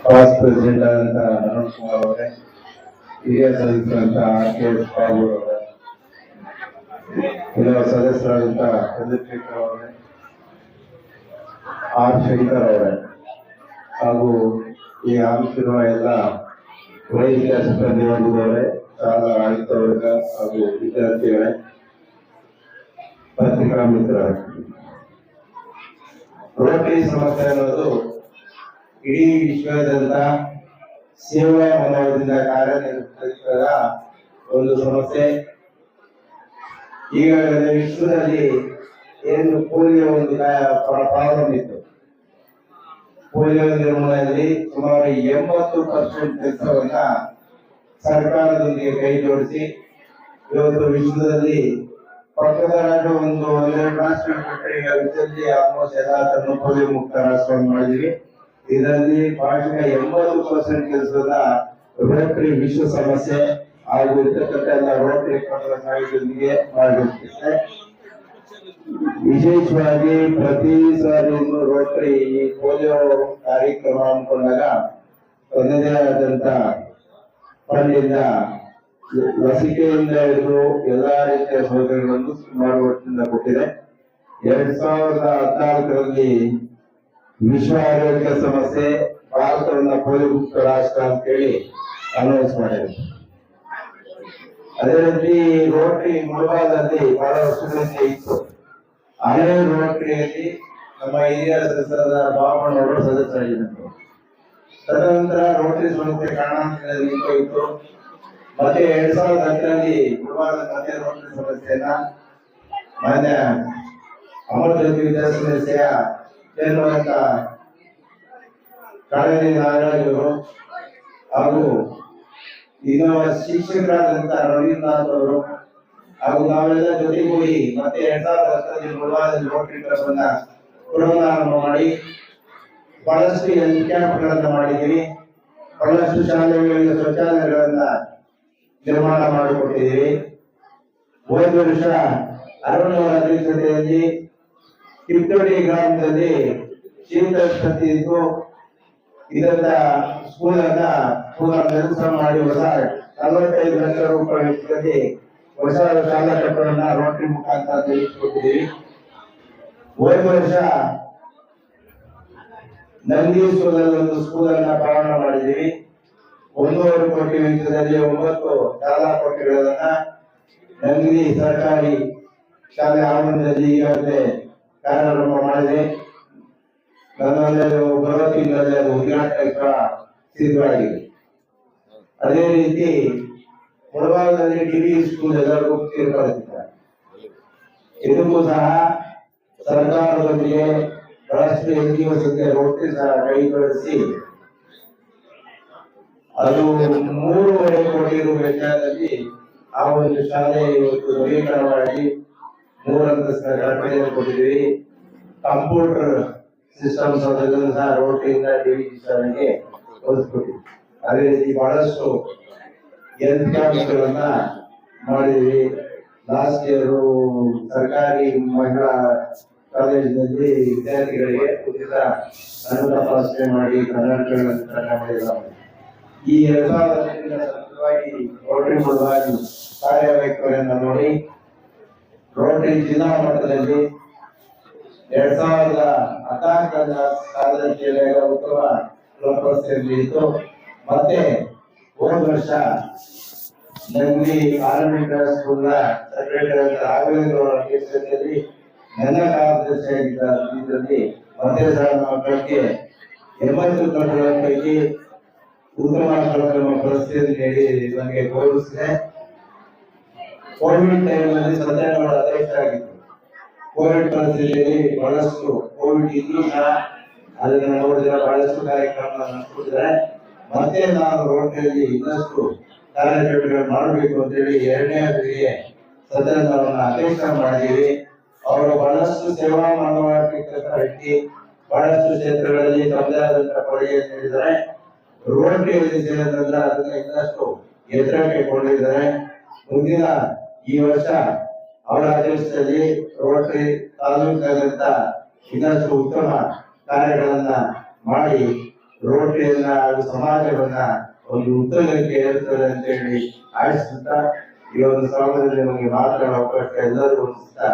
Vice president ಆದಂತ ಅರುಣ್ ಕುಮಾರ್ ಅವರೇ, ಹಿರಿಯ ಸದಸ್ಯರಂತ RK ಬಾಬು ಅವರೇ, ಇನ್ನು ಸದಸ್ಯರಾದಂತ ಚಂದ್ರಶೇಖರ್ ಅವರೇ, R ಶಂಕರ್ ಅವರೇ, ಹಾಗೂ ಈ ಆಗಮಿಸಿರುವ ಎಲ್ಲ ವೈದ್ಯ ಸಿಬ್ಬಂದಿ ವರ್ಗದವರೇ, ಶಾಲಾ ಆಡಳಿತ ವರ್ಗ ಹಾಗೂ ವಿದ್ಯಾರ್ಥಿಗಳೇ, ಪತ್ರಿಕಾ ಮಿತ್ರರೇ, ರೋಟರಿ ಸಮಸ್ಯೆ ಅನ್ನೋದು ಇಡೀ ವಿಶ್ವದಾದ್ಯಂತ ಸೇವಾ ಮನೋಭಾವದಿಂದ ಕಾರ್ಯನಿರ್ವಹಿಸಿದ ಒಂದು ಸಮಸ್ಯೆ. ಈಗಾಗಲೇ ವಿಶ್ವದಲ್ಲಿ ಏನು ಪೋಲಿಯೋ ಒಂದು ಪ್ರಾಬ್ಲಮ್ ಇತ್ತು, ಪೋಲಿಯೋ ನಿರ್ಮೂಲನೆಯಲ್ಲಿ ಸುಮಾರು 80% ಕೆಲಸವನ್ನ ಸರ್ಕಾರದೊಂದಿಗೆ ಕೈ ಜೋಡಿಸಿ ಇವತ್ತು ವಿಶ್ವದಲ್ಲಿ ಪಕ್ಕದ ರಾಷ್ಟ್ರ ಒಂದೆರಡು ರಾಷ್ಟ್ರ ಬಿಟ್ಟರೆ ಈಗ ವಿಶ್ವದಲ್ಲಿ ಆಲ್ಮೋಸ್ಟ್ ಎಲ್ಲ ಪೋಲಿಯೋ ಮುಕ್ತ ರಾಷ್ಟ್ರವನ್ನು ಮಾಡಿದ್ವಿ. ಇದರಲ್ಲಿ ಭಾಷಣ 80% ಕೆಲಸದ ರೋಟರಿ ವಿಶ್ವ ಸಮಸ್ಯೆ ಹಾಗೂ ಇರ್ತಕ್ಕಂಥ ಎಲ್ಲ ರೋಟರಿ ಸಾಹಿತ್ಯದೊಂದಿಗೆ ಮಾಡಿರುತ್ತದೆ. ವಿಶೇಷವಾಗಿ ಪ್ರತಿ ಸಾರಿ ರೋಟರಿ ಪೋಲಿಯೋ ಕಾರ್ಯಕ್ರಮ ಹಮ್ಮಿಕೊಂಡಾಗ ತನ್ನದೇ ಆದಂತ ಫಂಡಿಂದ ಲಸಿಕೆಯಿಂದ ಹಿಡಿದು ಎಲ್ಲಾ ರೀತಿಯ ಸೌಕರ್ಯಗಳನ್ನು ಸುಮಾರು ವರ್ಷದಿಂದ ಕೊಟ್ಟಿದೆ. 2014ರಲ್ಲಿ ವಿಶ್ವ ಆರೋಗ್ಯ ಸಮಸ್ಯೆ ಭಾರತವನ್ನ ಪೋಲಿಯೋ ಮುಕ್ತ ರಾಷ್ಟ್ರ ಅಂತೇಳಿ ಅನೌನ್ಸ್ ಮಾಡಿದೆ. ಅದೇ ರೀತಿ ರೋಟರಿ ಮುಳಬಾಗದಲ್ಲಿ ಬಹಳ ವರ್ಷಗಳಿಂದ ಇತ್ತು. ಹಳೆ ರೋಟರಿಯಲ್ಲಿ ನಮ್ಮ ಹಿರಿಯ ಸದಸ್ಯರಾದ ಬಾಬಣ್ಣವರು ಸದಸ್ಯರಾಗಿದ್ದರು. ತದನಂತರ ರೋಟರಿ ಸಂಸ್ಥೆ ಕಾರಣಾಂತರದಲ್ಲಿ ಇತ್ತು. ಮತ್ತೆ 2010ರಲ್ಲಿ ಮುಳಬಾಗದ ಮತ್ತೆ ರೋಟರಿ ಸಮಸ್ಯೆಯನ್ನ ಮಾನ್ಯ ಅಮರಜ್ಯೋತಿ ವಿದ್ಯಾಸಂಸ್ಥೆಯ ಚೇರ್ಮನ್ ಕಾವೇರಿ ನಾಗರಾಜ್ ಅವರು ಹಾಗೂ ಇನ್ನು ಶಿಕ್ಷಕರಾದಂತ ರವೀಂದ್ರನಾಥ್ ಅವರು ಹಾಗೂ ನಾವೆಲ್ಲ ಜೊತೆಗೂಡಿ ಮತ್ತೆ 2010ರಲ್ಲಿ ಮುಳಬಾಗದಲ್ಲಿ ರೋಟರಿ ಕ್ಲಬ್ನ ಪುನರಾರಂಭ ಮಾಡಿ ಬಹಳಷ್ಟು ಹೆಲ್ತ್ ಕ್ಯಾಂಪ್ಗಳನ್ನ ಮಾಡಿದ್ದೀವಿ. ಬಹಳಷ್ಟು ಶಾಲೆಗಳಿಗೆ ಶೌಚಾಲಯಗಳನ್ನ ನಿರ್ಮಾಣ ಮಾಡಿಕೊಟ್ಟಿದ್ದೀವಿ. ಹೋದ ವರ್ಷ ಅರುಣ್ ಅವರ ಅಧ್ಯಕ್ಷತೆಯಲ್ಲಿ ಕಿತ್ತೋಡಿ ಗ್ರಾಮದಲ್ಲಿ ಶೀತಳಪತಿ ಇದ್ದು ಇದನ್ನ ಸ್ಕೂಲನ್ನ ನಿರ್ಮಿಸ ಮಾಡಿ ಹೊಸ 45 ಲಕ್ಷ ರೂಪಾಯಿ ವೆಚ್ಚದಲ್ಲಿ ಹೊಸ ಶಾಲಾ ಕಟ್ಟಡವನ್ನ ರೋಟರಿ ಮುಖಾಂತರ ತೆಗೆದುಕೊಟ್ಟಿದ್ದೀವಿ. ಹೋದ ವರ್ಷ ನಂದಿ ಸ್ಕೂಲಲ್ಲಿ ಒಂದು ಸ್ಕೂಲನ್ನ ಪ್ರಾರಂಭ ಮಾಡಿದ್ದೀವಿ. 1.5 ಕೋಟಿ ವೆಚ್ಚದಲ್ಲಿ 9 ಶಾಲಾ ಕೊಠಡಿಗಳನ್ನ ನಂದಿ ಸರ್ಕಾರಿ ಶಾಲೆ ಆವರಣದಲ್ಲಿ ಈಗಾಗಲೇ ಕಾರ್ಯಾರಂಭ ಮಾಡಿದೆ. ನನ್ನಲ್ಲಿ ಬರುವ ತಿಂಗಳಲ್ಲಿ ಅದು ಉದ್ಘಾಟನೆ ಸಿದ್ಧವಾಗಿದೆ. ಅದೇ ರೀತಿ ಮುಳಬಾಗದಲ್ಲಿ ಡಿವಿ ಸ್ಕೂಲ್ ಎಲ್ಲರಿಗೂ ತೀರ್ಪಡಿಸಿದ್ದಾರೆ. ಇದಕ್ಕೂ ಸಹ ಸರ್ಕಾರದೊಂದಿಗೆ ಬಹಳಷ್ಟು NGO ಜೊತೆ ರೋಟರಿ ಸಹ ಕೈ ಜೋಡಿಸಿ ಅದು 3.5 ಕೋಟಿ ವೆಚ್ಚದಲ್ಲಿ ಆ ಒಂದು ಶಾಲೆ ಇವತ್ತು ನವೀಕರಣ ಮಾಡಿ 3 ಅಂತಸ್ತಿನ ಕಟ್ಟಡವನ್ನು ಕೊಟ್ಟಿದ್ದೀವಿ. ಕಂಪ್ಯೂಟರ್ ಸಿಸ್ಟಮ್ ಸೌಲಭ್ಯವನ್ನು ಸಹ ರೋಟರಿಯಿಂದ ಡಿವಿ ಶಾಲೆಗೆ ಒದಗಿಸಿಕೊಟ್ಟಿದ್ದೀವಿ. ಅದೇ ರೀತಿ ಬಹಳಷ್ಟು ಹೆಲ್ತ್ ಕ್ಯಾಂಪ್ಗಳನ್ನ ಮಾಡಿದ್ವಿ. ಲಾಸ್ಟ್ ಇಯರ್ ಸರ್ಕಾರಿ ಮಹಿಳಾ ಕಾಲೇಜಿನಲ್ಲಿ ವಿದ್ಯಾರ್ಥಿಗಳಿಗೆ ಉಚಿತ ಅನ್ನು ತಪಾಸಣೆ ಮಾಡಿ ಕರ್ನಾಟಕಗಳನ್ನು ಮಾಡಿದ್ದಾರೆ. ಈ 2018 ರೋಟರಿ ಮುಳಬಾಗಿ ಕಾರ್ಯವೈಖರಿಯನ್ನು ನೋಡಿ ರೋಟರಿ ಜಿಲ್ಲಾ ಮಟ್ಟದಲ್ಲಿ 2014 ಸಾಧನೆ ಉತ್ತಮ ಪ್ರಶಸ್ತಿ ಇತ್ತು. ಮತ್ತೆ ಹೋದ ವರ್ಷ ನಂದಿ ಆರ್ಮಿಕ ಸ್ಕೂಲ್ನ ಸೆಕ್ರೆಟರಿ ರಾಘವೇಂದ್ರ ಅವರ ನೇತೃತ್ವದಲ್ಲಿ ನನ್ನ ಕಾರ್ಯದರ್ಶಿಯಾಗಿದ್ದಲ್ಲಿ ಮತ್ತೆ ಸಹ ಮಕ್ಕಳಿಗೆ 80 ಕಟ್ಟಡಗಳ ಪೈಕಿ ಉತ್ತಮ ಪ್ರಶಸ್ತಿಯನ್ನು ನೀಡಿ ನನಗೆ ಗೌರವಿಸಿದೆ. ಕೋವಿಡ್ ಟೈಮ್ನಲ್ಲಿ ಸತ್ಯನಗೌಡ ಅಧ್ಯಕ್ಷರಾಗಿದ್ದರು. ಕೋವಿಡ್ ಪರಿಸ್ಥಿತಿಯಲ್ಲಿ ಬಹಳಷ್ಟು ಕೋವಿಡ್ ಇದ್ರೂ ಸಹ ಅದನ್ನ ನೋಡಿದ ಬಹಳಷ್ಟು ಕಾರ್ಯಕ್ರಮ ನಡೆಸಿದ್ದಾರೆ. ಮತ್ತೆ ನಾನು ರೋಟರಿಯಲ್ಲಿ ಇನ್ನಷ್ಟು ಕಾರ್ಯಚಟುವಟಿಕೆಗಳು ಮಾಡಬೇಕು ಅಂತ ಹೇಳಿ 2ನೇ ಅವಧಿಗೆ ಸತ್ಯನಗೌಡರನ್ನ ಅಧ್ಯಕ್ಷ ಮಾಡಿದ್ದೀವಿ. ಅವರು ಬಹಳಷ್ಟು ಸೇವಾ ಮನೋಭಾವಕ್ಕೆ ವ್ಯಕ್ತಿ, ಬಹಳಷ್ಟು ಕ್ಷೇತ್ರಗಳಲ್ಲಿ ತಮ್ಮದೇ ಆದಂತಹ ಕೊಡುಗೆಯನ್ನು ನೀಡಿದ್ದಾರೆ. ರೋಟರಿಯಲ್ಲಿ ಸೇರಿದ್ರಿಂದ ಅದನ್ನ ಇನ್ನಷ್ಟು ಎತ್ತರಕ್ಕೆ ಕೊಂಡಿದ್ದಾರೆ. ಮುಂದಿನ ಈ ವರ್ಷ ಅವರ ಅಧ್ಯಕ್ಷತೆಯಲ್ಲಿ ರೋಟರಿ ತಾಲೂಕಾದ್ಯಂತ ಇನ್ನಷ್ಟು ಉತ್ತಮ ಕಾರ್ಯಗಳನ್ನ ಮಾಡಿ ರೋಟರಿಯನ್ನ ಹಾಗೂ ಸಮಾಜವನ್ನ ಒಂದು ಉತ್ತುಂಗಕ್ಕೆ ಏರುತ್ತದೆ ಅಂತ ಹೇಳಿ ಆಶಿಸುತ್ತಾ ಈ ಒಂದು ಸಮಯದಲ್ಲಿ ನಮಗೆ ಮಾತನಾಡುವ ಅವಕಾಶ ಎಲ್ಲರಿಗೂ ಅನಿಸುತ್ತಾ